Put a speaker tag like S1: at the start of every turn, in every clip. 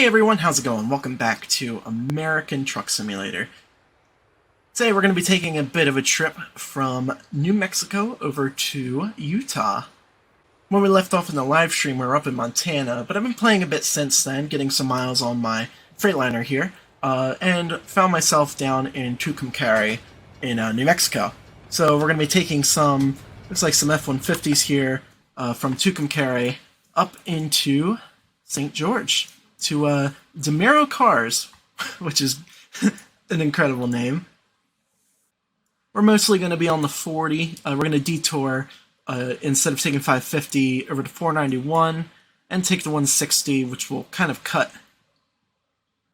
S1: Hey everyone, how's it going? Welcome back to American Truck Simulator. Today we're going to be taking a bit of a trip from New Mexico over to Utah. When we left off in the live stream, we were up in Montana, but I've been playing a bit since then, getting some miles on my Freightliner here, and found myself down in Tucumcari in New Mexico. So we're going to be taking some, looks like some F-150s here from Tucumcari up into St. George. To DeMiro Cars, which is an incredible name. We're mostly going to be on the 40. We're going to detour, instead of taking 550, over to 491, and take the 160, which will kind of cut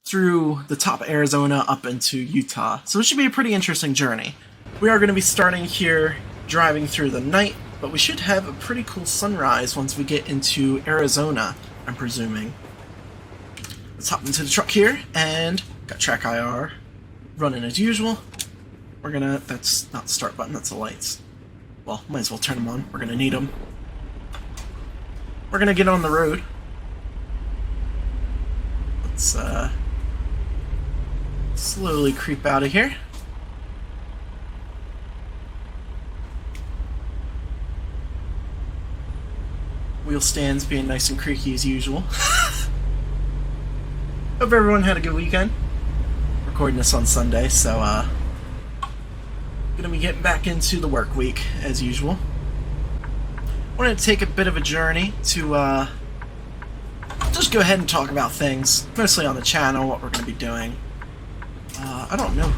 S1: through the top of Arizona up into Utah. So it should be a pretty interesting journey. We are going to be starting here, driving through the night, but we should have a pretty cool sunrise once we get into Arizona, I'm presuming. Let's hop into the truck here, and got track IR running as usual. We're gonna, that's not the start button, that's the lights. Well, might as well turn them on, we're gonna need them. We're gonna get on the road. Let's slowly creep out of here. Wheel stands being nice and creaky as usual. Hope everyone had a good weekend. Recording this on Sunday, so gonna be getting back into the work week as usual. Wanted to take a bit of a journey to just go ahead and talk about things, mostly on the channel, what we're gonna be doing. I don't know.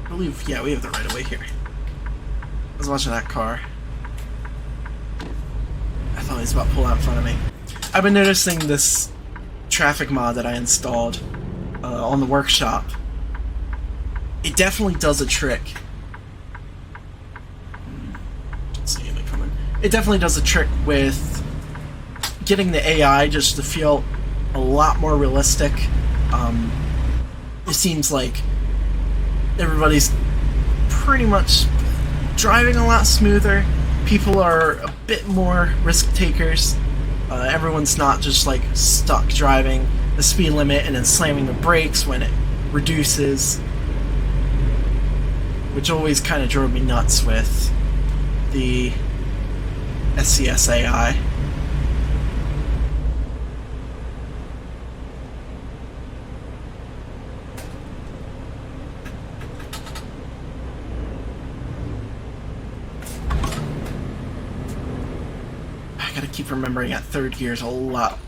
S1: I believe, yeah, we have the right of way here. I was watching that car. I thought he was about to pull out in front of me. I've been noticing this traffic mod that I installed on the workshop. It definitely does a trick. Let's see, they coming. It definitely does a trick with getting the AI just to feel a lot more realistic. It seems like everybody's pretty much driving a lot smoother. People are a bit more risk takers. Everyone's not just like stuck driving the speed limit and then slamming the brakes when it reduces, which always kind of drove me nuts with the SCS AI. Keep remembering that third gear is a lot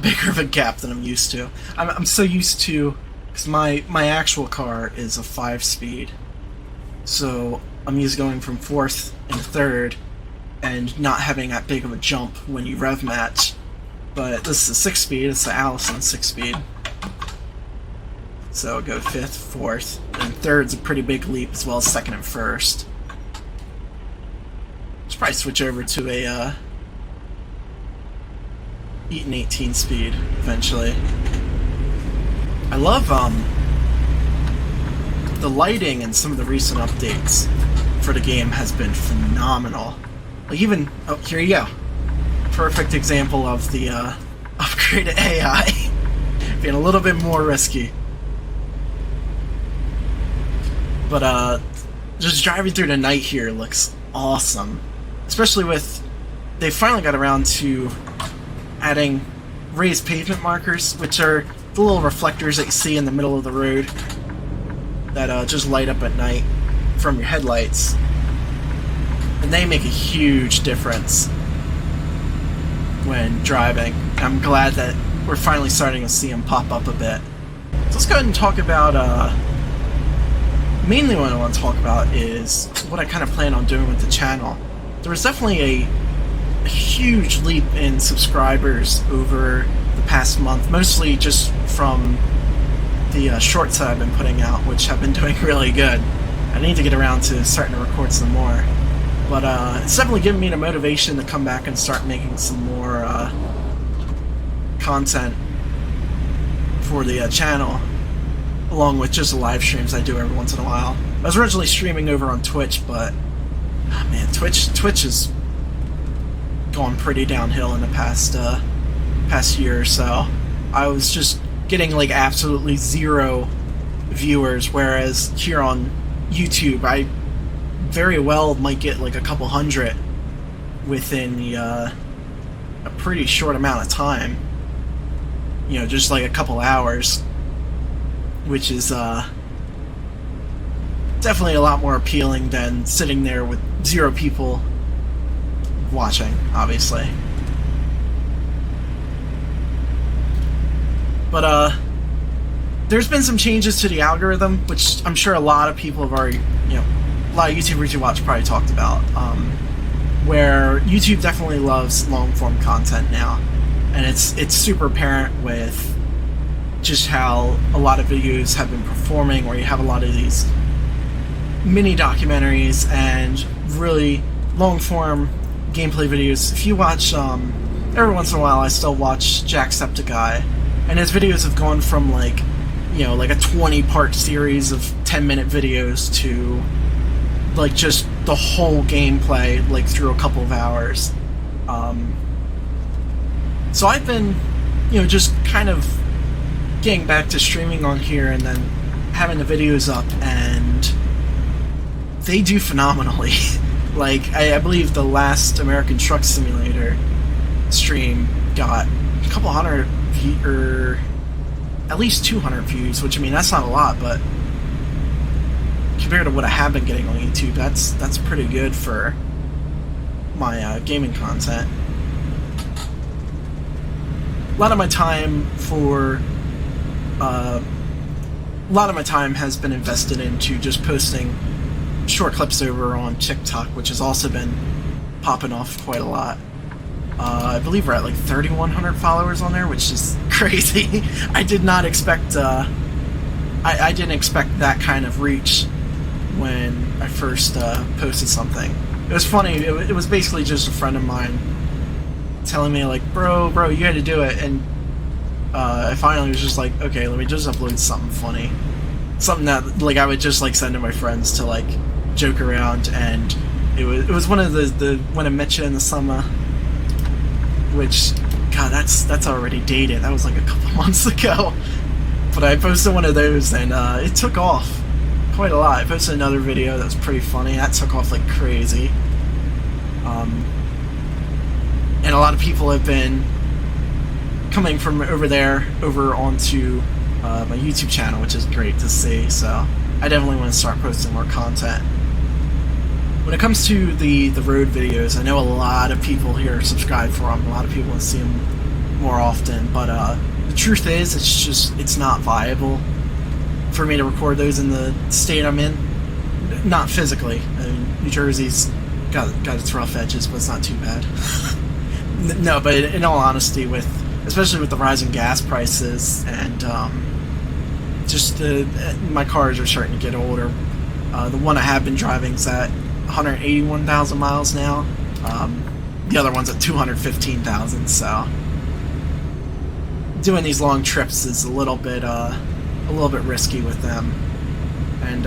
S1: bigger of a gap than I'm used to. I'm so used to, because my actual car is a 5-speed, so I'm used to going from 4th and 3rd and not having that big of a jump when you rev match. But this is a 6-speed, it's the Allison 6-speed. So go 5th, 4th, and 3rd's a pretty big leap, as well as 2nd and 1st. Should probably switch over to a Eaton 18-speed eventually. I love the lighting and some of the recent updates for the game has been phenomenal. Like even, oh, here you go. Perfect example of the upgraded AI being a little bit more risky. But just driving through the night here looks awesome. Especially with, they finally got around to adding raised pavement markers, which are the little reflectors that you see in the middle of the road that just light up at night from your headlights. And they make a huge difference when driving. I'm glad that we're finally starting to see them pop up a bit. So let's go ahead and talk about, mainly what I want to talk about is what I kind of plan on doing with the channel. There was definitely a huge leap in subscribers over the past month, mostly just from the shorts that I've been putting out, which have been doing really good. I need to get around to starting to record some more. But it's definitely given me the motivation to come back and start making some more content for the channel, along with just the live streams I do every once in a while. I was originally streaming over on Twitch, but oh man, Twitch has gone pretty downhill in the past year or so. I was just getting like absolutely zero viewers, whereas here on YouTube I very well might get like a couple hundred within a pretty short amount of time. You know, just like a couple hours, which is definitely a lot more appealing than sitting there with zero people watching, obviously. But there's been some changes to the algorithm, which I'm sure a lot of people have already, you know, a lot of YouTubers you watch probably talked about, where YouTube definitely loves long-form content now, and it's super apparent with just how a lot of videos have been performing, where you have a lot of these mini documentaries and really long-form gameplay videos. If you watch, every once in a while I still watch Jacksepticeye, and his videos have gone from like, you know, like a 20-part series of 10-minute videos to like just the whole gameplay like through a couple of hours. So I've been, you know, just kind of getting back to streaming on here and then having the videos up, and they do phenomenally. Like, I believe the last American Truck Simulator stream got a couple hundred or at least 200 views, which, I mean, that's not a lot, but compared to what I have been getting on YouTube, that's pretty good for my gaming content. A lot of my time has been invested into just posting short clips over on TikTok, which has also been popping off quite a lot. I believe we're at like 3,100 followers on there, which is crazy. I did not expect, I didn't expect that kind of reach when I first posted something. It was funny, it was basically just a friend of mine telling me like, bro, you had to do it, and I finally was just like, okay, let me just upload something funny. Something that like I would just like send to my friends to like joke around, and it was one of the When I Met You in the Summer, which, God, that's already dated. That was like a couple months ago. But I posted one of those, and it took off quite a lot. I posted another video that was pretty funny. That took off like crazy. And a lot of people have been coming from over there over onto my YouTube channel, which is great to see. So I definitely want to start posting more content. When it comes to the road videos, I know a lot of people here subscribe for them. A lot of people want to see them more often, but the truth is, it's not viable for me to record those in the state I'm in. Not physically. I mean, New Jersey's got its rough edges, but it's not too bad. No, but in all honesty, especially with the rising gas prices and just my cars are starting to get older. The one I have been driving is at 181,000 miles now. The other one's at 215,000. So doing these long trips is a little bit risky with them, and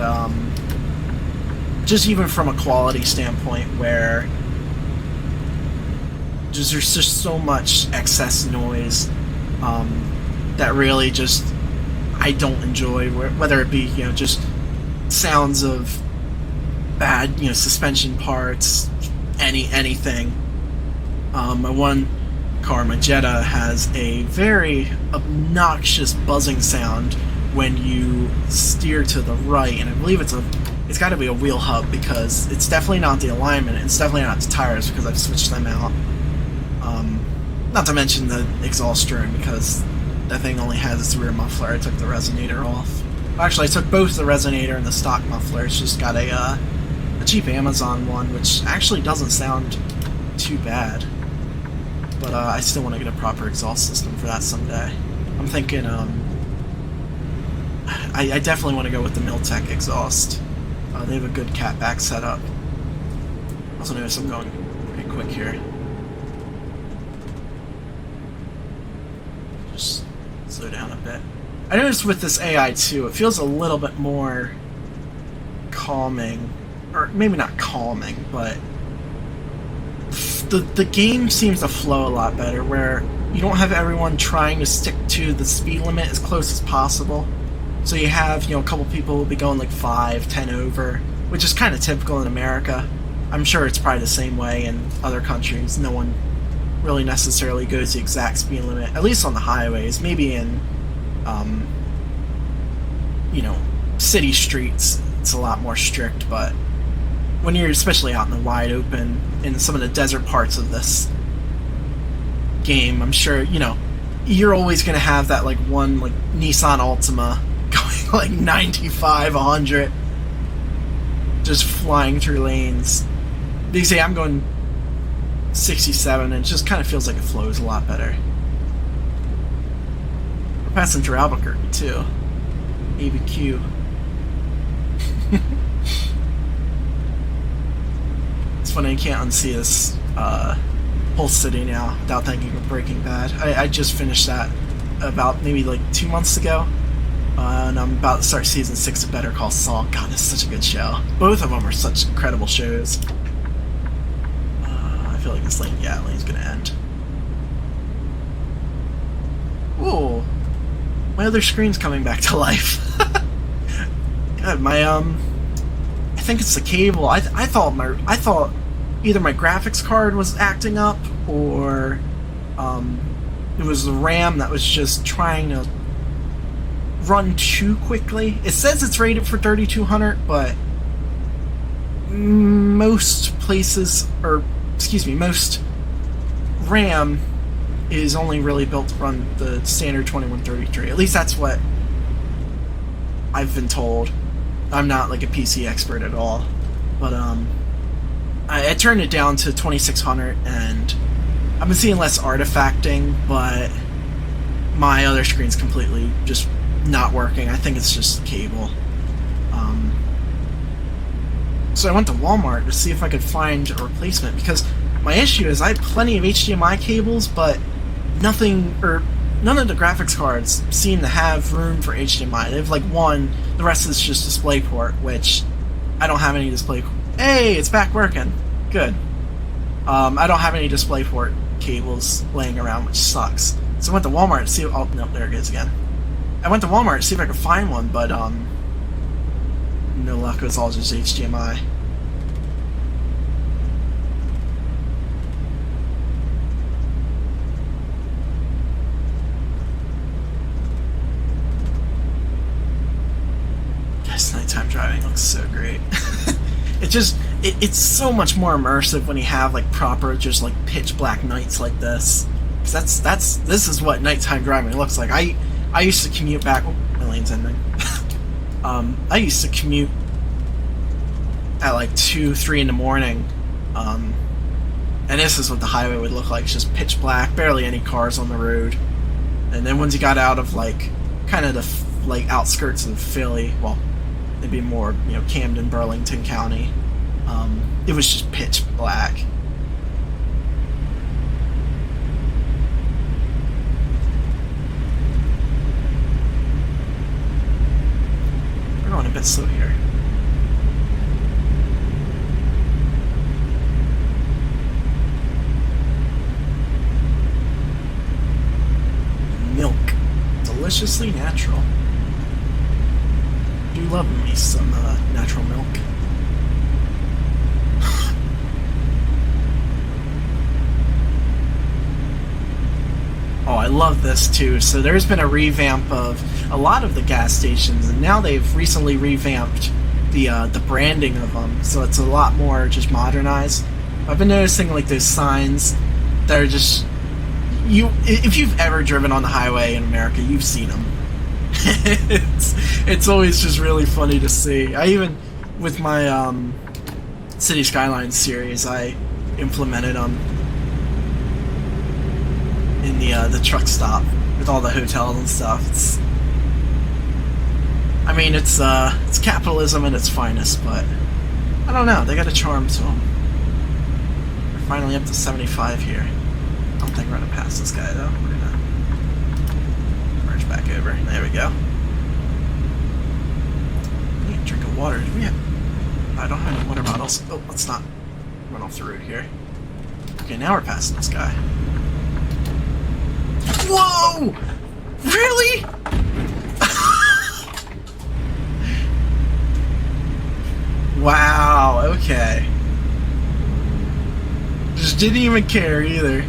S1: just even from a quality standpoint, where there's just so much excess noise that really just I don't enjoy, whether it be, you know, just sounds of bad, you know, suspension parts, anything. My one car, my Jetta, has a very obnoxious buzzing sound when you steer to the right, and I believe it's got to be a wheel hub, because it's definitely not the alignment, it's definitely not the tires, because I've switched them out. Not to mention the exhaust string, because that thing only has its rear muffler. I took the resonator off. Actually, I took both the resonator and the stock muffler. It's just got a cheap Amazon one, which actually doesn't sound too bad. But I still want to get a proper exhaust system for that someday. I'm thinking, I definitely want to go with the Miltech exhaust. They have a good catback setup. Also notice I'm going pretty quick here. Just slow down a bit. I noticed with this AI too, it feels a little bit more calming, or maybe not calming, but the game seems to flow a lot better, where you don't have everyone trying to stick to the speed limit as close as possible. So you have, you know, a couple people will be going like 5, 10 over, which is kind of typical in America. I'm sure it's probably the same way in other countries. No one really necessarily goes the exact speed limit, at least on the highways. Maybe in, you know, city streets, it's a lot more strict, but when you're especially out in the wide open, in some of the desert parts of this game, I'm sure, you know, you're always going to have that, like, one, like, Nissan Altima going, like, 95, 100, just flying through lanes. You see, I'm going 67, and it just kind of feels like it flows a lot better. We're passing through Albuquerque, too. ABQ. It's funny, I can't unsee this whole city now without thinking of Breaking Bad. I just finished that about maybe like 2 months ago, and I'm about to start season 6 of Better Call Saul. God, it's such a good show. Both of them are such incredible shows. I feel like this lane's gonna end. Ooh, my other screen's coming back to life. God, my I think it's the cable. I thought either my graphics card was acting up, or it was the RAM that was just trying to run too quickly. It says it's rated for 3200, but most places, or excuse me, most RAM is only really built to run the standard 2133. At least that's what I've been told. I'm not like a PC expert at all, but I turned it down to 2600, and I've been seeing less artifacting, but my other screen's completely just not working. I think it's just the cable. So I went to Walmart to see if I could find a replacement, because my issue is I have plenty of HDMI cables, but none of the graphics cards seem to have room for HDMI. They have like one, the rest is just DisplayPort, which I don't have any display. Hey, it's back working. Good. I don't have any DisplayPort cables laying around, which sucks. So I went to Walmart to see. Oh no, there it is again. I went to Walmart to see if I could find one, but no luck. It was all just HDMI. Nighttime driving looks so great. It's so much more immersive when you have like proper, just like pitch black nights like this. Cause this is what nighttime driving looks like. I used to commute back. Oh, my lane's ending. I used to commute at like 2, 3 in the morning, and this is what the highway would look like. It's just pitch black, barely any cars on the road. And then once you got out of like kind of the like outskirts of Philly, well, it'd be more, you know, Camden, Burlington County. It was just pitch black. We're going a bit slow here. Milk. Deliciously natural. I do love me some natural milk. Oh, I love this too. So there's been a revamp of a lot of the gas stations, and now they've recently revamped the branding of them, so it's a lot more just modernized. I've been noticing like those signs that are just if you've ever driven on the highway in America, you've seen them. it's always just really funny to see. I even with my City Skylines series, I implemented them in the truck stop with all the hotels and stuff. It's capitalism at its finest, but I don't know, they got a charm to them. We're finally up to 75 here. I don't think we're gonna pass this guy though. We're gonna merge back over. There we go. I need a drink of water. I don't have any water bottles. Oh, let's not run off the road here. Okay, now we're passing this guy. Whoa! Really? Wow, okay. Just didn't even care either.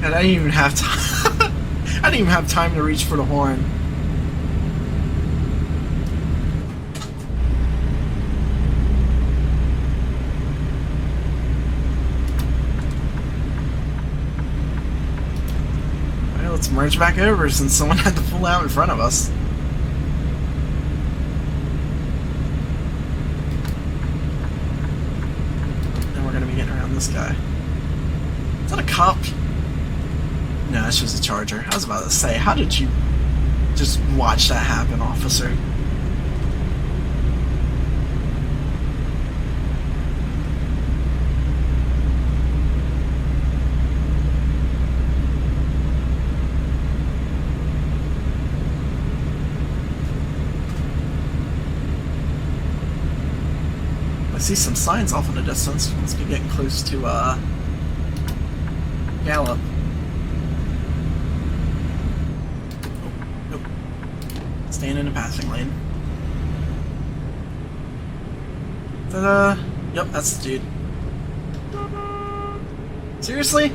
S1: And I didn't even have time. I didn't even have time to reach for the horn. Alright, let's merge back over since someone had to pull out in front of us. And we're gonna be getting around this guy. Is that a cop? No, it's just a charger. I was about to say, how did you just watch that happen, officer? I see some signs off in the distance. Must be getting close to, Gallup. Staying in a passing lane. Ta-da! Yep, that's the dude. Seriously?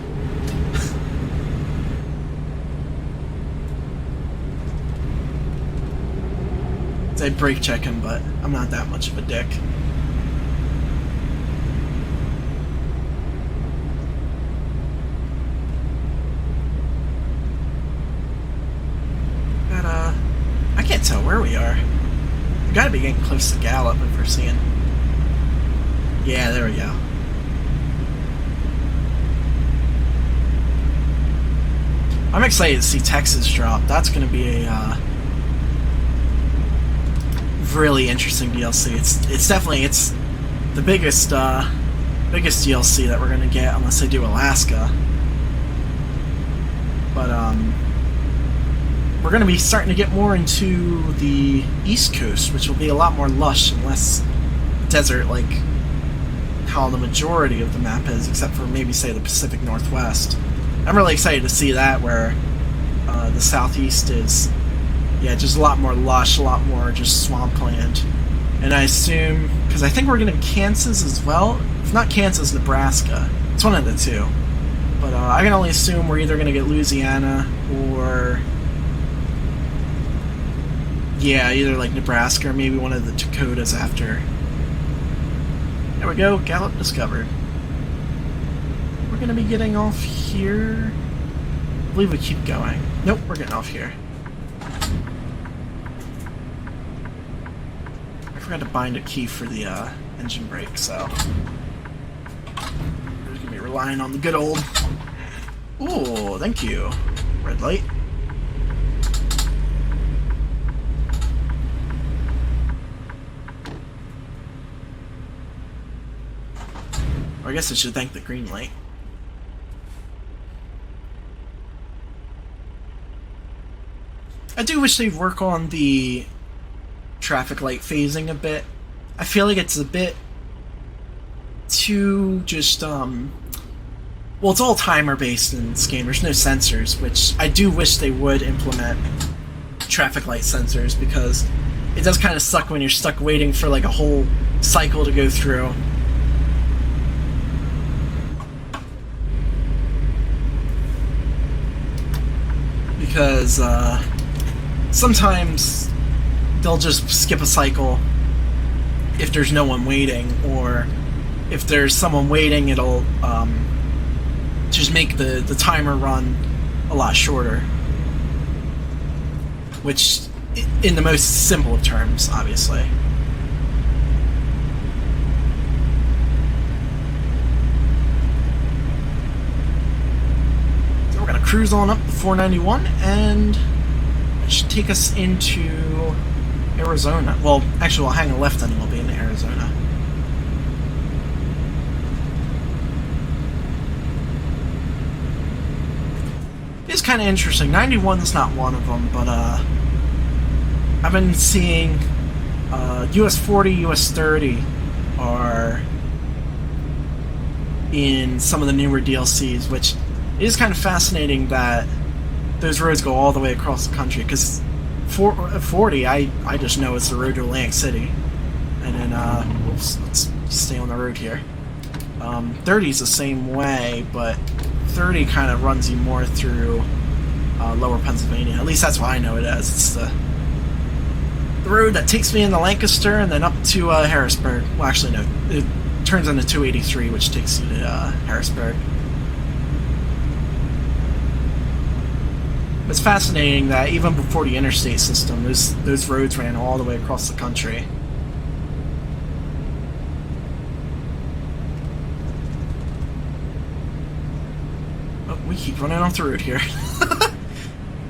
S1: I'd brake check him, but I'm not that much of a dick. I can't tell where we are. We gotta be getting close to Gallup if we're seeing. Yeah, there we go. I'm excited to see Texas drop. That's gonna be a really interesting DLC. It's definitely the biggest DLC that we're gonna get unless they do Alaska. But we're going to be starting to get more into the East Coast, which will be a lot more lush and less desert like how the majority of the map is, except for maybe, say, the Pacific Northwest. I'm really excited to see that, where the Southeast is, yeah, just a lot more lush, a lot more just swampland. And I assume, because I think we're getting Kansas as well, if not Kansas, Nebraska. It's one of the two. But I can only assume we're either going to get Louisiana or... yeah, either like Nebraska or maybe one of the Dakotas after. There we go, Gallup discovered. We're gonna be getting off here. I believe we keep going. Nope, we're getting off here. I forgot to bind a key for the engine brake, so we're just gonna be relying on the good old. Ooh, thank you. Red light. Or I guess I should thank the green light. I do wish they'd work on the traffic light phasing a bit. I feel like it's a bit too just, well, it's all timer based in this game. There's no sensors, which I do wish they would implement traffic light sensors, because it does kind of suck when you're stuck waiting for like a whole cycle to go through. Because sometimes they'll just skip a cycle if there's no one waiting, or if there's someone waiting, it'll just make the timer run a lot shorter. Which, in the most simple of terms, obviously. We're gonna cruise on up the 491, and it should take us into Arizona. Well, actually, we'll hang a left and we'll be in Arizona. It's kind of interesting. 91's not one of them, but I've been seeing US 40, US 30 are in some of the newer DLCs, which it is kind of fascinating that those roads go all the way across the country, because 40, I just know it's the road to Atlantic City. And then, whoops, let's stay on the road here. 30 is the same way, but 30 kind of runs you more through lower Pennsylvania. At least that's what I know it as. It's the road that takes me into Lancaster and then up to Harrisburg. Well, actually, no. It turns into 283, which takes you to Harrisburg. It's fascinating that even before the interstate system, those roads ran all the way across the country. Oh, we keep running off the road here.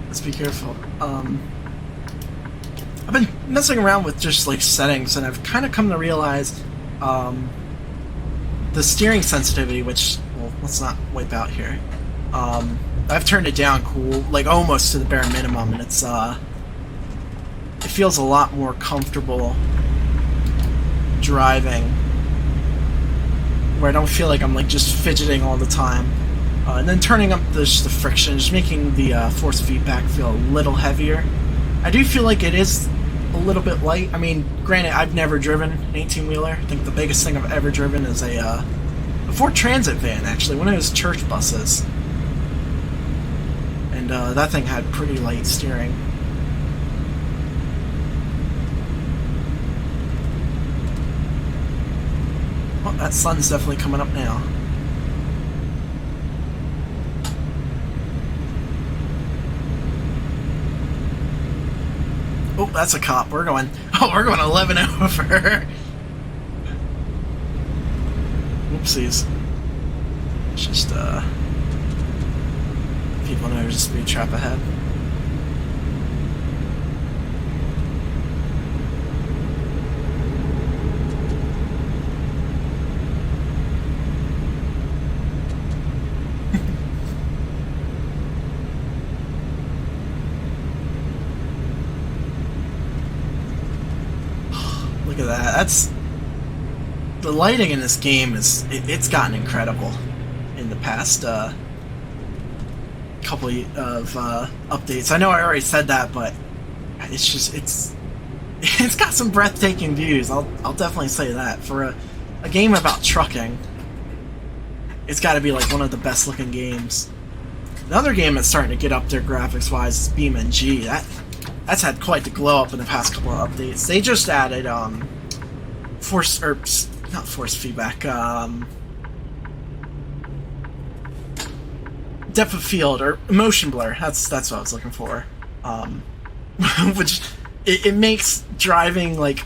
S1: Let's be careful. I've been messing around with just like settings, and I've kind of come to realize the steering sensitivity, which, well, let's not wipe out here. I've turned it down like almost to the bare minimum, and it's it feels a lot more comfortable driving, where I don't feel like I'm like just fidgeting all the time. And then turning up the friction, just making the force feedback feel a little heavier. I do feel like it is a little bit light. I mean, granted, I've never driven an 18-wheeler. I think the biggest thing I've ever driven is a Ford Transit van, actually, one of those church buses. And that thing had pretty light steering. Well, that sun's definitely coming up now. Oh, that's a cop. We're going 11 over. Oopsies. It's just, people know there's a speed trap ahead. Look at that. That's... The lighting in this game it's gotten incredible in the past couple of updates. I know I already said that, but it's just it's got some breathtaking views. I'll definitely say that. For a game about trucking, it's got to be like one of the best looking games. Another game that's starting to get up there graphics wise is BeamNG. That's had quite the glow up in the past couple of updates. They just added not force feedback, depth of field or motion blur. That's what I was looking for. Which it makes driving like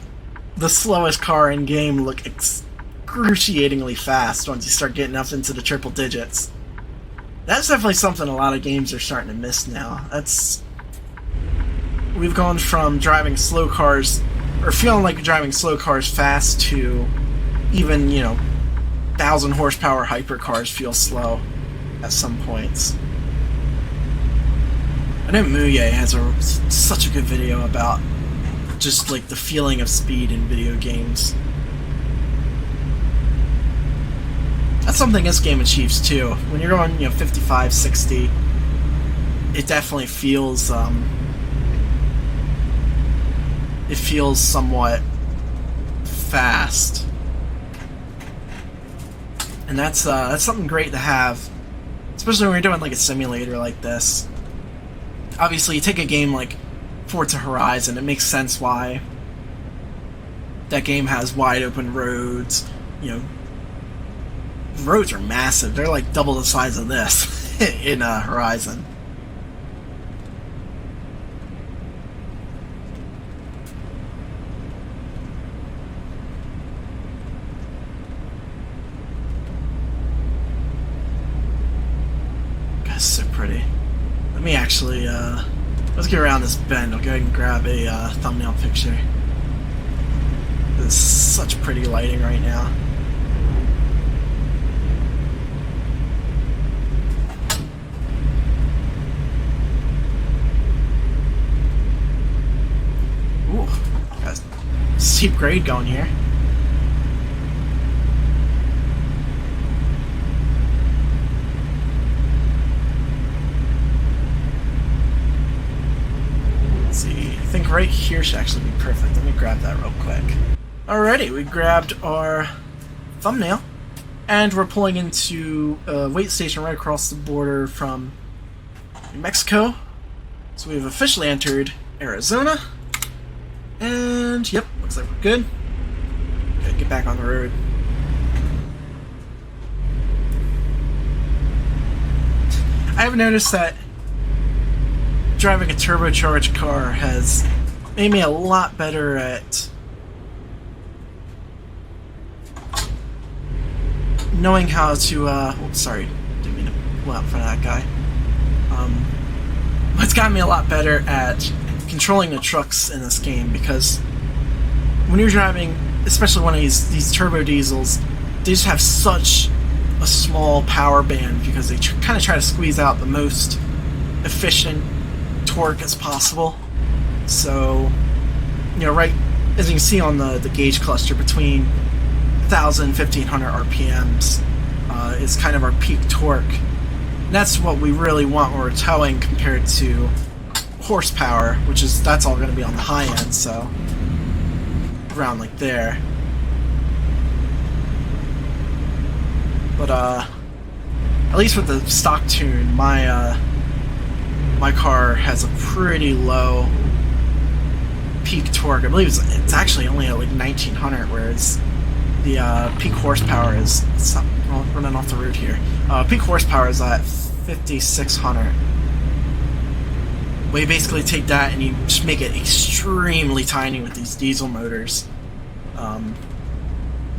S1: the slowest car in game look excruciatingly fast once you start getting up into the triple digits. That's definitely something a lot of games are starting to miss now. We've gone from driving slow cars, or feeling like driving slow cars fast, to even, 1,000 horsepower hypercars feel slow at some points. I know Muye has such a good video about just like the feeling of speed in video games. That's something this game achieves too. When you're going, 55, 60, it definitely feels it feels somewhat fast. And that's something great to have, especially when you're doing like a simulator like this. Obviously, you take a game like Forza Horizon, it makes sense why that game has wide open roads. The roads are massive. They're like double the size of this in Horizon. That's so pretty. Let me actually, let's get around this bend. I'll go ahead and grab a thumbnail picture. There's such pretty lighting right now. Ooh, got a steep grade going here. think right here should actually be perfect. Let me grab that real quick. Alrighty, we grabbed our thumbnail, and we're pulling into a wait station right across the border from New Mexico. So we've officially entered Arizona, and yep, looks like we're good. Gotta get back on the road. I've noticed that driving a turbocharged car has made me a lot better at knowing how to, oops, sorry, didn't mean to pull out in front of that guy. It's gotten me a lot better at controlling the trucks in this game, because when you're driving, especially one of these turbo diesels, they just have such a small power band because they kind of try to squeeze out the most efficient torque as possible. So, you know, right as you can see on the gauge cluster, between 1,000 and 1,500 RPMs is kind of our peak torque. And that's what we really want when we're towing, compared to horsepower, that's all going to be on the high end, so around like there. But at least with the stock tune, my car has a pretty low peak torque. I believe it's actually only at like 1,900, whereas the peak horsepower is, stop running off the road here. Peak horsepower is at 5,600. Well, you basically take that and you just make it extremely tiny with these diesel motors.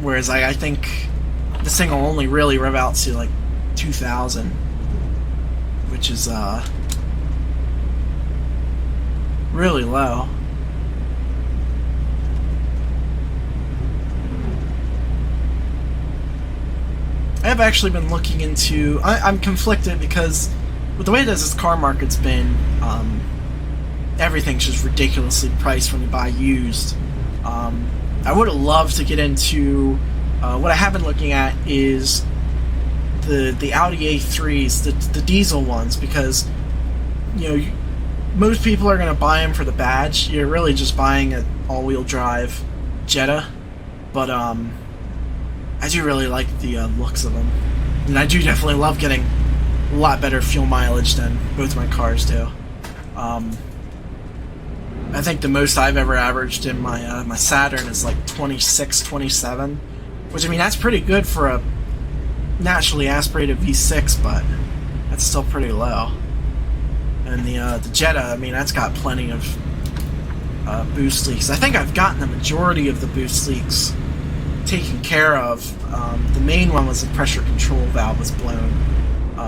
S1: Whereas I think this thing will only really rev out to like 2,000, which is really low. I have actually been looking into... I'm conflicted, because with the way that this car market's been, everything's just ridiculously priced when you buy used. I would have loved to get into... what I have been looking at is the Audi A3s, the diesel ones, because, you know, most people are going to buy them for the badge. You're really just buying an all-wheel drive Jetta, but I do really like the looks of them, and I do definitely love getting a lot better fuel mileage than both my cars do. I think the most I've ever averaged in my my Saturn is like 26, 27, which, I mean, that's pretty good for a naturally aspirated V6, but that's still pretty low. And the Jetta, I mean, that's got plenty of boost leaks. I think I've gotten the majority of the boost leaks taken care of. The main one was the pressure control valve was blown,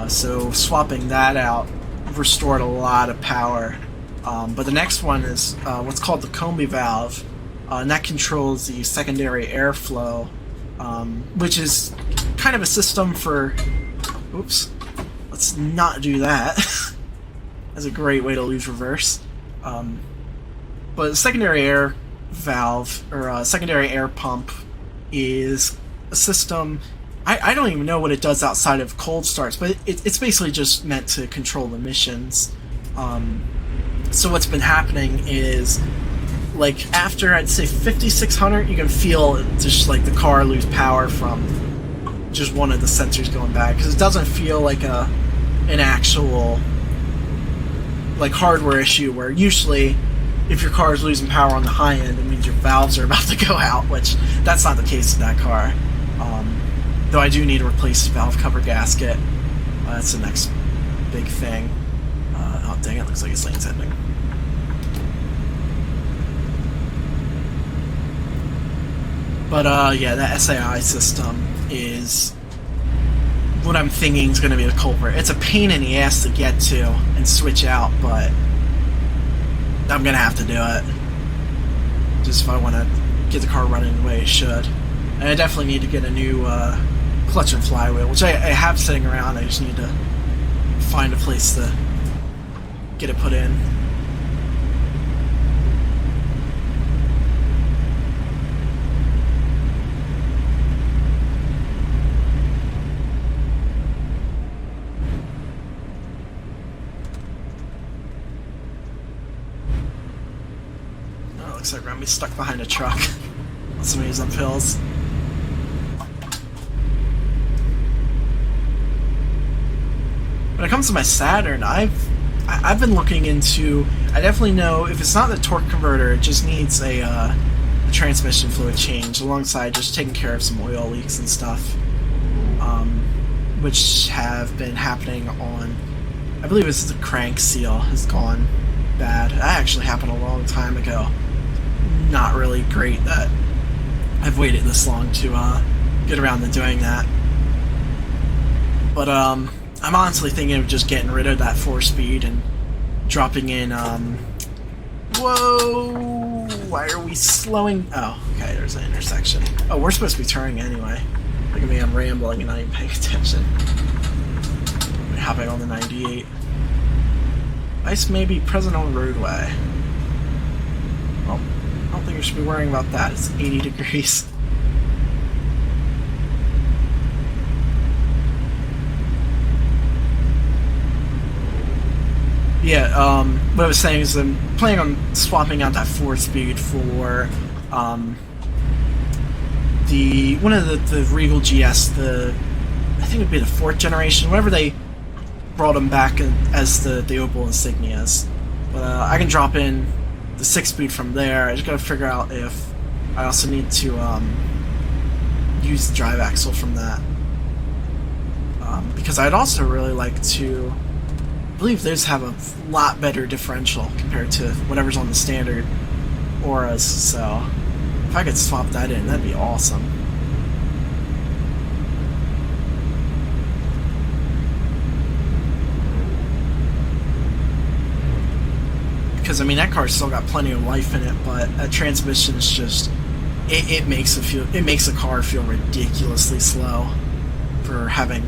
S1: so swapping that out restored a lot of power. But the next one is what's called the combi valve, and that controls the secondary airflow, which is kind of a system for... Oops, let's not do that. That's a great way to lose reverse. But the secondary air valve, or secondary air pump, is a system... I don't even know what it does outside of cold starts, but it's basically just meant to control emissions. So what's been happening is, like, after, I'd say, 5,600, you can feel just, like, the car lose power from just one of the sensors going bad, because it doesn't feel like an actual, like, hardware issue, where usually if your car is losing power on the high end, it means your valves are about to go out, which that's not the case with that car. Though I do need to replace the valve cover gasket. That's the next big thing. Oh dang it, looks like it's lane's ending. But yeah, that SAI system is what I'm thinking is going to be the culprit. It's a pain in the ass to get to and switch out, but I'm going to have to do it. Just if I want to get the car running the way it should. And I definitely need to get a new clutch and flywheel, which I have sitting around. I just need to find a place to get it put in. looks like we're gonna be stuck behind a truck on some of these uphills. When it comes to my Saturn, I've been looking into. I definitely know if it's not the torque converter, it just needs a transmission fluid change alongside just taking care of some oil leaks and stuff, which have been happening on. I believe it's the crank seal has gone bad. That actually happened a long time ago. Not really great that I've waited this long to get around to doing that. But I'm honestly thinking of just getting rid of that 4-speed and dropping in. Whoa! Why are we slowing? Oh, okay. There's an intersection. Oh, we're supposed to be turning anyway. Look at me, I'm rambling and not even paying attention. I'm hopping on the 98. Ice may be present on the roadway. Well, I don't think you should be worrying about that. It's 80 degrees. Yeah, what I was saying is I'm planning on swapping out that 4-speed for one of the Regal GS, I think it'd be the 4th generation, whenever they brought them back as the Opel Insignias. But I can drop in the 6-speed from there. I just gotta figure out if I also need to use the drive axle from that. Because I'd also really like to. I believe those have a lot better differential compared to whatever's on the standard Auras, so if I could swap that in, that'd be awesome. Because I mean that car's still got plenty of life in it, but a transmission is just it makes a car feel ridiculously slow for having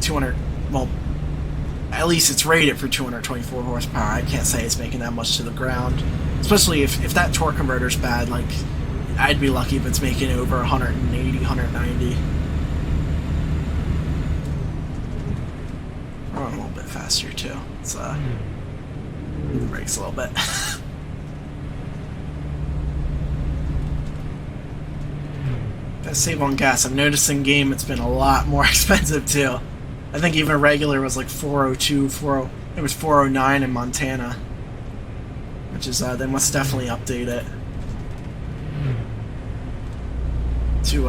S1: 200. Well, at least it's rated for 224 horsepower. I can't say it's making that much to the ground, especially if that torque converter's bad. Like, I'd be lucky if it's making over 180, 190. We're going a little bit faster too. It's the brakes a little bit. Gotta save on gas. I'm noticing game it's been a lot more expensive too. I think even regular was like 402, it was 409 in Montana, which is they must definitely update it to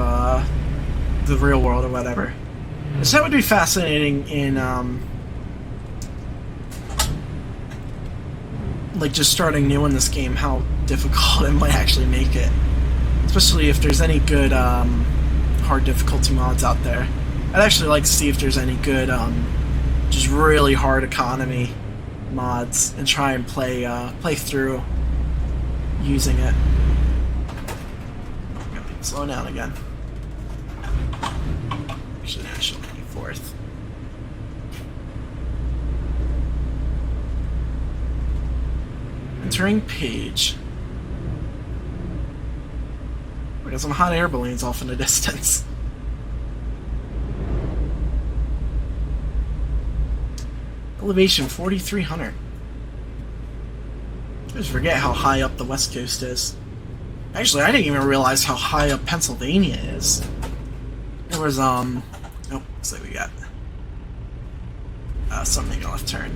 S1: the real world or whatever. Which that would be fascinating in like just starting new in this game, how difficult it might actually make it, especially if there's any good hard difficulty mods out there. I'd actually like to see if there's any good, just really hard economy mods, and try and play through using it. Slow down again. Actually, National 24th. Entering page. We got some hot air balloons off in the distance. Elevation 4,300. I just forget how high up the West Coast is. Actually, I didn't even realize how high up Pennsylvania is. There was oh, looks like we got something a left turn.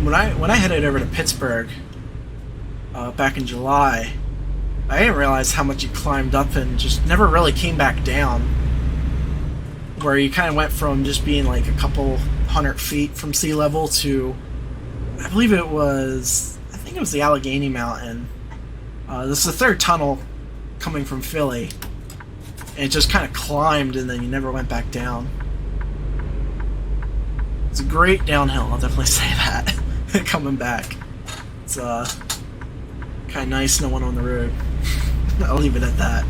S1: When I headed over to Pittsburgh back in July, I didn't realize how much you climbed up and just never really came back down. Where you kind of went from just being like a couple 100 feet from sea level to, I think it was the Allegheny Mountain. This is the 3rd tunnel coming from Philly, and it just kind of climbed and then you never went back down. It's a great downhill, I'll definitely say that. Coming back, it's kind of nice, no one on the road. I'll leave it at that.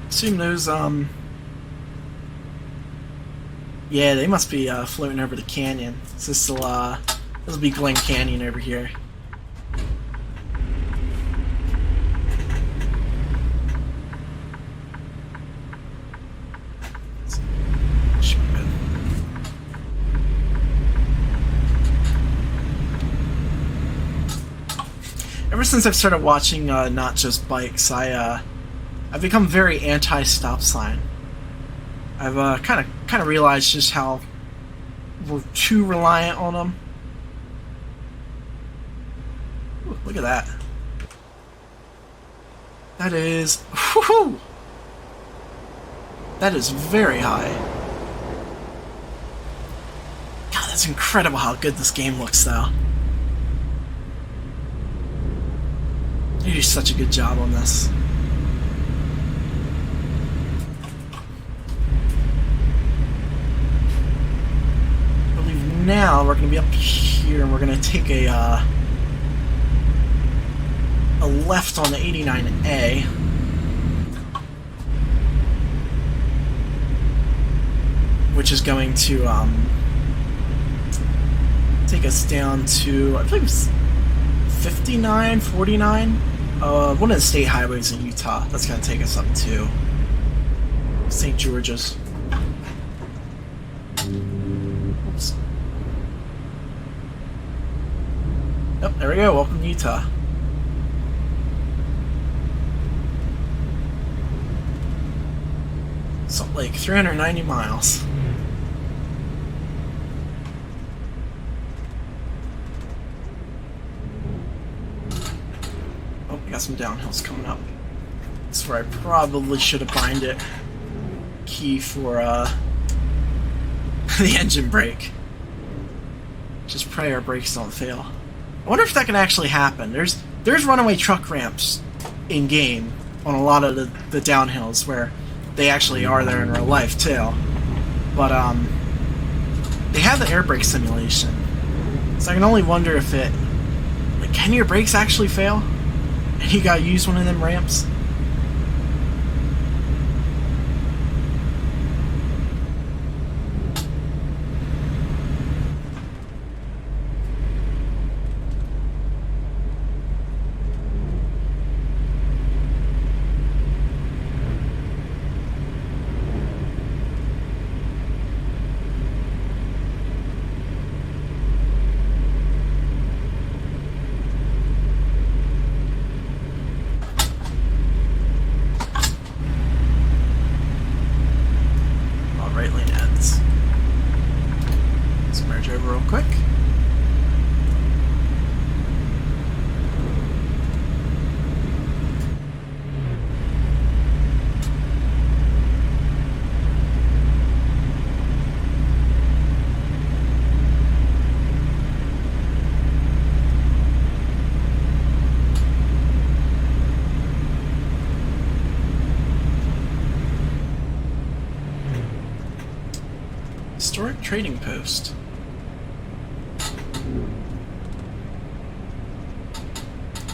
S1: Assume those Yeah, they must be floating over the canyon. So this will be Glen Canyon over here. Ever since I've started watching Not Just Bikes, I've become very anti-stop sign. I've kind of realized just how we're too reliant on them. Ooh, look at that. That is, whoo-hoo! That is very high. God, that's incredible how good this game looks, though. You do such a good job on this. I believe now we're going to be up here and we're going to take a left on the 89A. Which is going to take us down to, I believe it's 59, 49? One of the state highways in Utah. That's going to take us up to St. George's. Oops. Yep, there we go. Welcome to Utah. Salt Lake, 390 miles. Oh, we got some downhills coming up. That's where I probably should have bind it. Key for the engine brake. Just pray our brakes don't fail. I wonder if that can actually happen. There's runaway truck ramps in game on a lot of the downhills where they actually are there in real life too. But they have the air brake simulation. So I can only wonder if it, like, can your brakes actually fail? And you gotta use one of them ramps? Real quick. Historic trading post.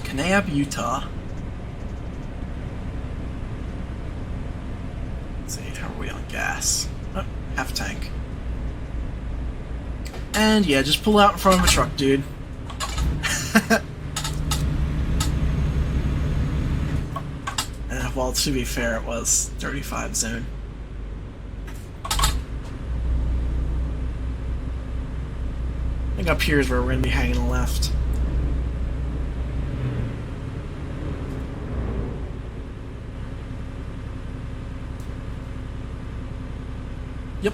S1: Kanab, Utah. Let's see, how are we on gas? Oh, half tank. And yeah, just pull out in front of a truck, dude. Well, to be fair, it was 35 zone. I think up here is where we're going to be hanging a left. Yep.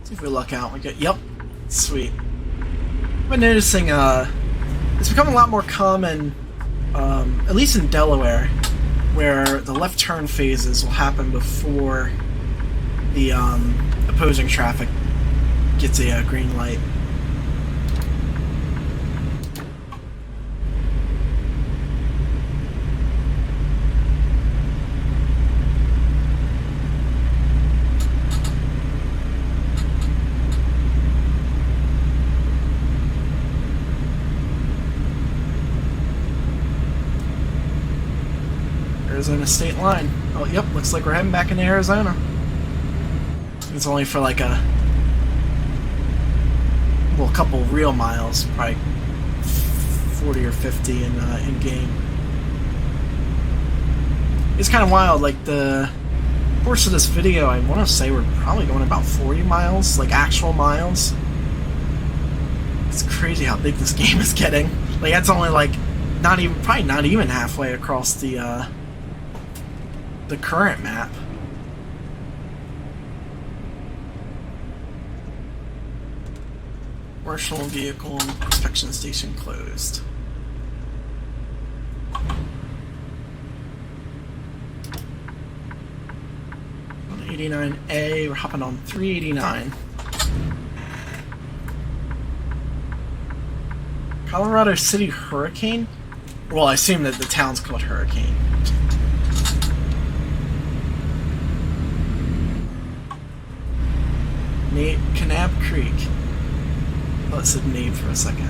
S1: See if we luck out. We get, yep, sweet. I've been noticing it's become a lot more common, at least in Delaware, where the left turn phases will happen before the opposing traffic gets a green light. state line. Oh, yep, looks like we're heading back into Arizona. It's only for like a couple real miles, probably 40 or 50 in game. It's kind of wild. Like the course of this video, I want to say we're probably going about 40 miles, like actual miles. It's crazy how big this game is getting. Like that's only like probably not even halfway across the current map. Commercial vehicle inspection station closed. On 89A, we're hopping on 389. Colorado City Hurricane? Well, I assume that the town's called Hurricane. Kanab Creek. Oh, it said Nave for a second.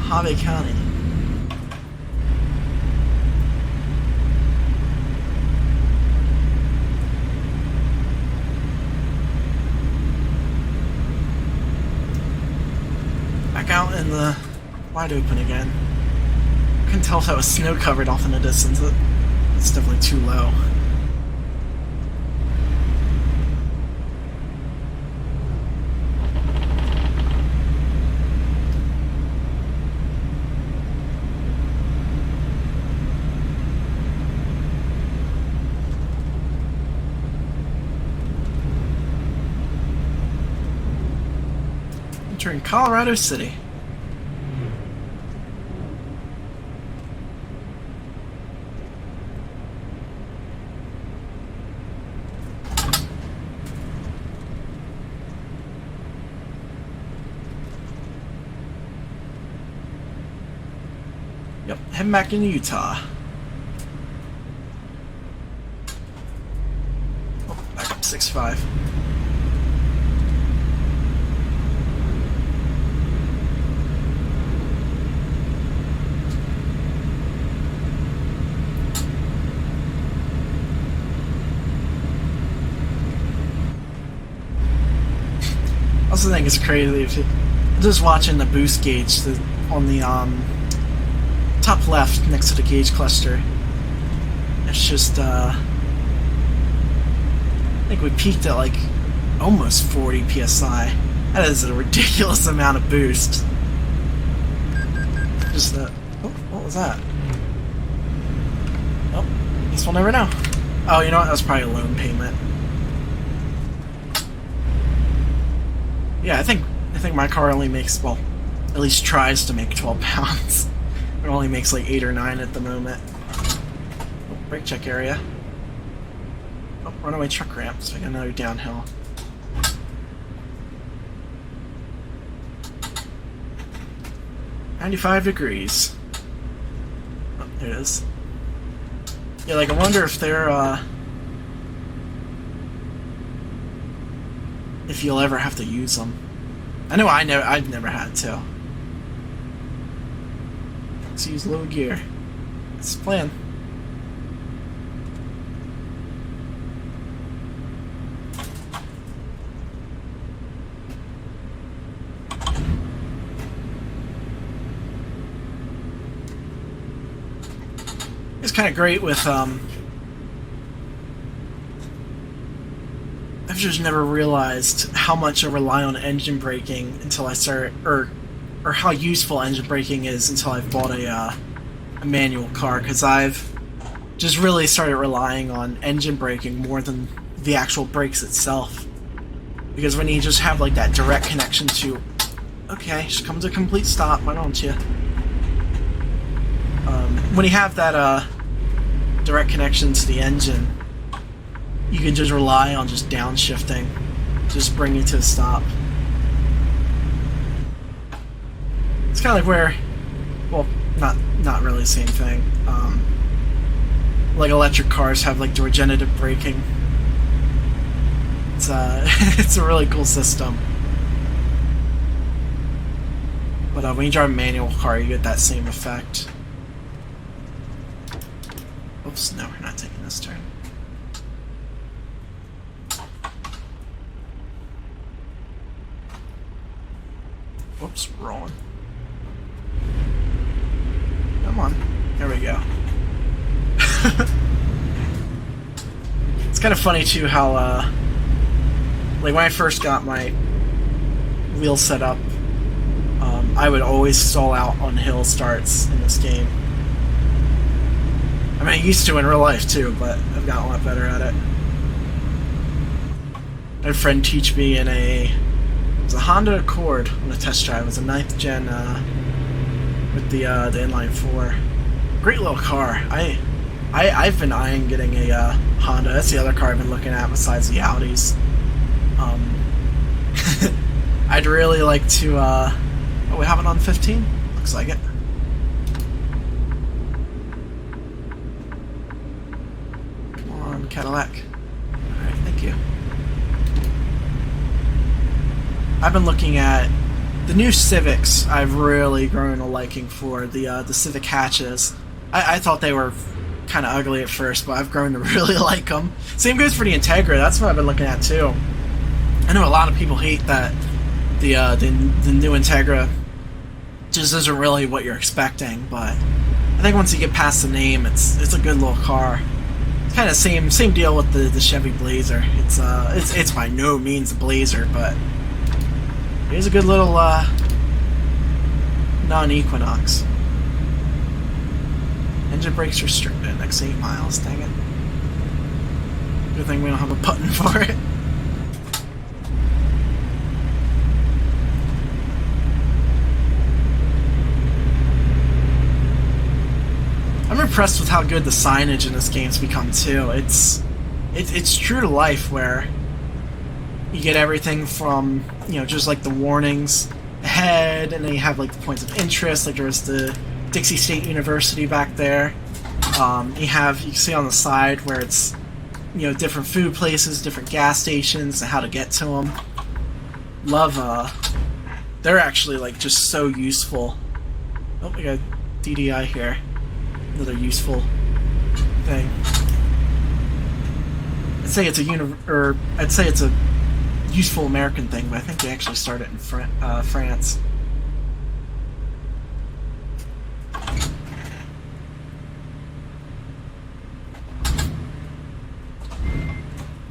S1: Mojave County. Back out in the wide open again. Couldn't tell if that was snow covered off in the distance. It's definitely too low. Entering Colorado City. Yep, heading back into Utah. Oh, back up 6.5. I also think it's crazy if you're just watching the boost gauge on the top left next to the gauge cluster. It's just I think we peaked at like almost 40 psi. That is a ridiculous amount of boost. Just oh, what was that? Oh, guess we'll never know. Oh, you know what? That was probably a loan payment. Yeah, I think my car only makes, well, at least tries to make 12 pounds. It only makes like 8 or 9 at the moment. Oh, brake check area. Oh, runaway truck ramp, so I got another downhill. $95. Oh, there it is. Yeah, like I wonder if they're if you'll ever have to use them. I know I've never had to. Let's use low gear. That's the plan. It's kind of great with I've just never realized how much I rely on engine braking until I started, or how useful engine braking is until I've bought a manual car, because I've just really started relying on engine braking more than the actual brakes itself. Because when you just have like that direct connection to, okay, just come to a complete stop, why don't you? When you have that direct connection to the engine, you can just rely on just downshifting, just bring you to a stop. It's kind of like where, well, not really the same thing. Like electric cars have like regenerative braking. It's it's a really cool system. But when you drive a manual car, you get that same effect. Oh, Oops, no, we're not taking this turn. Whoops, rolling. Come on. There we go. It's kind of funny, too, how, like, when I first got my wheel set up, I would always stall out on hill starts in this game. I mean, I used to in real life, too, but I've gotten a lot better at it. I had a friend teach me in it was a Honda Accord on a test drive. It was a 9th gen, with the inline 4. Great little car. I've been eyeing getting a Honda. That's the other car I've been looking at besides the Audis. I'd really like to, oh, we have it on 15? Looks like it. Come on, Cadillac. Alright, thank you. I've been looking at the new Civics. I've really grown a liking for the Civic hatches. I thought they were kind of ugly at first, but I've grown to really like them. Same goes for the Integra. That's what I've been looking at too. I know a lot of people hate that the new Integra just isn't really what you're expecting, but I think once you get past the name, it's a good little car. It's kind of same deal with the Chevy Blazer. It's by no means a Blazer, but it is a good little non-Equinox. Engine brakes restricted. Next 8 miles. Dang it. Good thing we don't have a button for it. I'm impressed with how good the signage in this game's become too. It's true to life, where you get everything from, you know, just like the warnings ahead, and then you have like the points of interest, like there's the Dixie State University back there. You can see on the side where it's, you know, different food places, different gas stations, and how to get to them. Love, they're actually like just so useful. Oh, we got DDI here. Another useful thing. I'd say it's a useful American thing, but I think they actually started in France.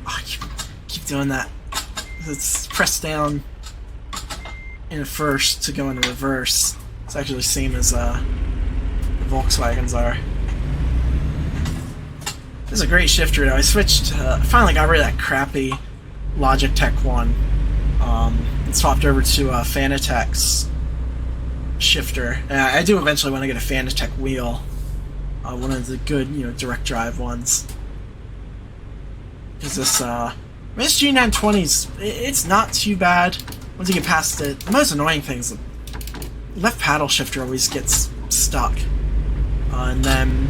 S1: Oh, keep doing that. It's pressed down in first to go into reverse. It's actually the same as the Volkswagens are. This is a great shifter though. I switched, finally got rid of that crappy Logitech one, and swapped over to Fanatec's shifter. I do eventually want to get a Fanatec wheel, one of the good, you know, direct drive ones. Because this G920's, it's not too bad once you get past it. The most annoying thing is the left paddle shifter always gets stuck. And then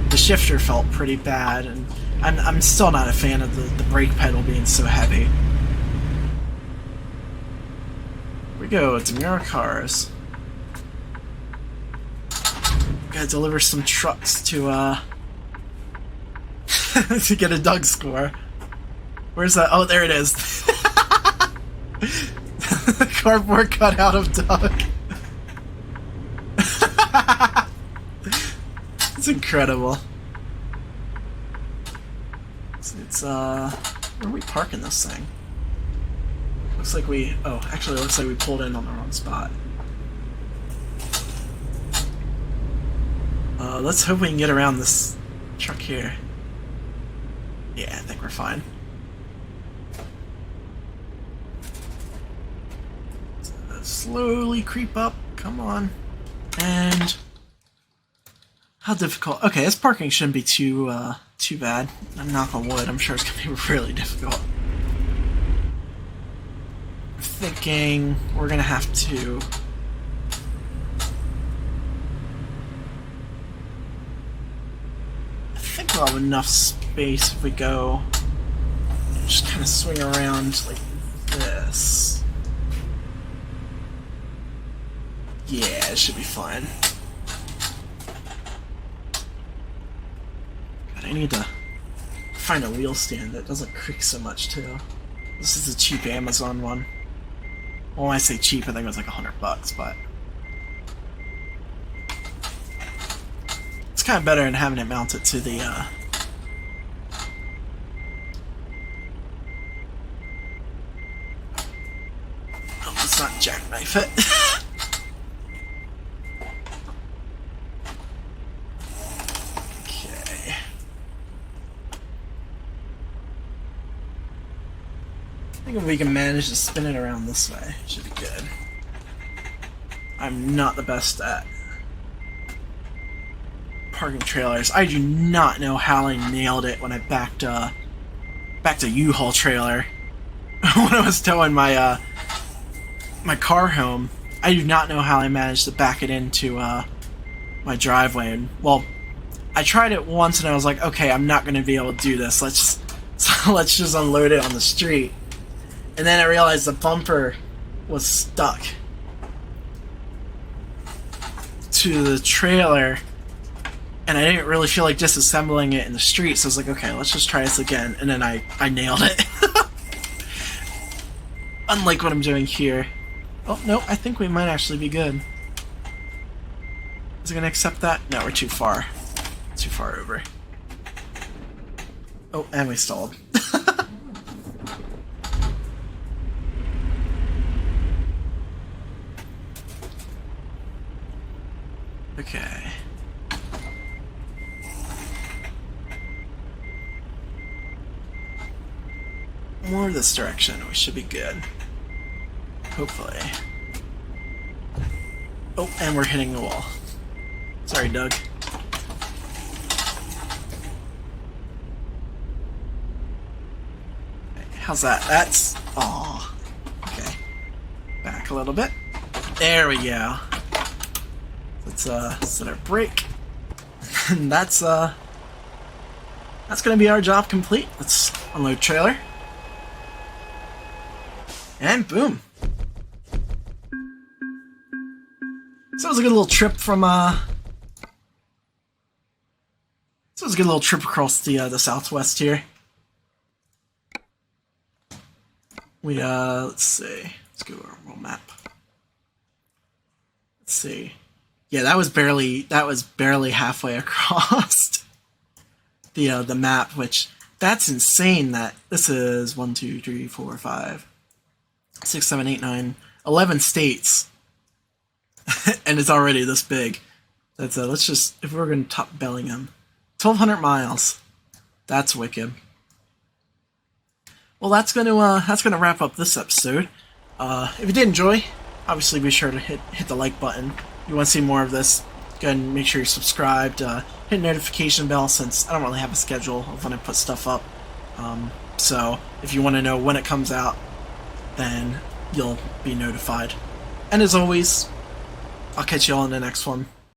S1: the shifter felt pretty bad, and I'm still not a fan of the brake pedal being so heavy. Here we go, it's mirror cars. Gotta deliver some trucks to to get a Doug score. Where's that? Oh, there it is. Cardboard cutout of Doug. It's incredible. It's where are we parking this thing? Looks like it looks like we pulled in on the wrong spot. Let's hope we can get around this truck here. Yeah, I think we're fine. Slowly creep up. Come on. And how difficult? Okay, this parking shouldn't be too bad. I'm knock on wood. I'm sure it's gonna be really difficult. I'm thinking we're gonna have to. I think we'll have enough space if we go. Just kind of swing around like this. Yeah, it should be fine. I need to find a wheel stand that doesn't creak so much too. This is a cheap Amazon one. Well, when I say cheap, I think it was like $100, but it's kind of better than having it mounted to the oh, let's not jackknife it. Okay. I think if we can manage to spin it around this way, it should be good. I'm not the best at parking trailers. I do not know how I nailed it when I backed a U-Haul trailer when I was towing my my car home. I do not know how I managed to back it into my driveway. And well, I tried it once and I was like, okay, I'm not going to be able to do this. Let's just unload it on the street. And then I realized the bumper was stuck to the trailer, and I didn't really feel like disassembling it in the street, so I was like, okay, let's just try this again, and then I nailed it. Unlike what I'm doing here. Oh, no, I think we might actually be good. Is it gonna accept that? No, we're too far. Too far over. Oh, and we stalled. Okay. More this direction, we should be good. Hopefully. Oh, and we're hitting the wall. Sorry, Doug. How's that? That's... Aw. Okay. Back a little bit. There we go. Let's set our brake. And that's gonna be our job complete. Let's unload trailer. And boom. So it was a good little trip from so it was a good little trip across the Southwest here. We let's see. Let's go to our world map. Let's see. Yeah, that was barely halfway across the map, which that's insane. That this is 1, 2, 3, 4, 5, 6, 7, 8, 9, 11 states, and it's already this big. That's let's just, if we're going to top Bellingham, 1,200 miles. That's wicked. Well, that's gonna wrap up this episode. If you did enjoy, obviously be sure to hit the like button. If you want to see more of this, go ahead and make sure you're subscribed. Hit the notification bell, since I don't really have a schedule of when I put stuff up. So if you want to know when it comes out, then you'll be notified. And as always, I'll catch you all in the next one.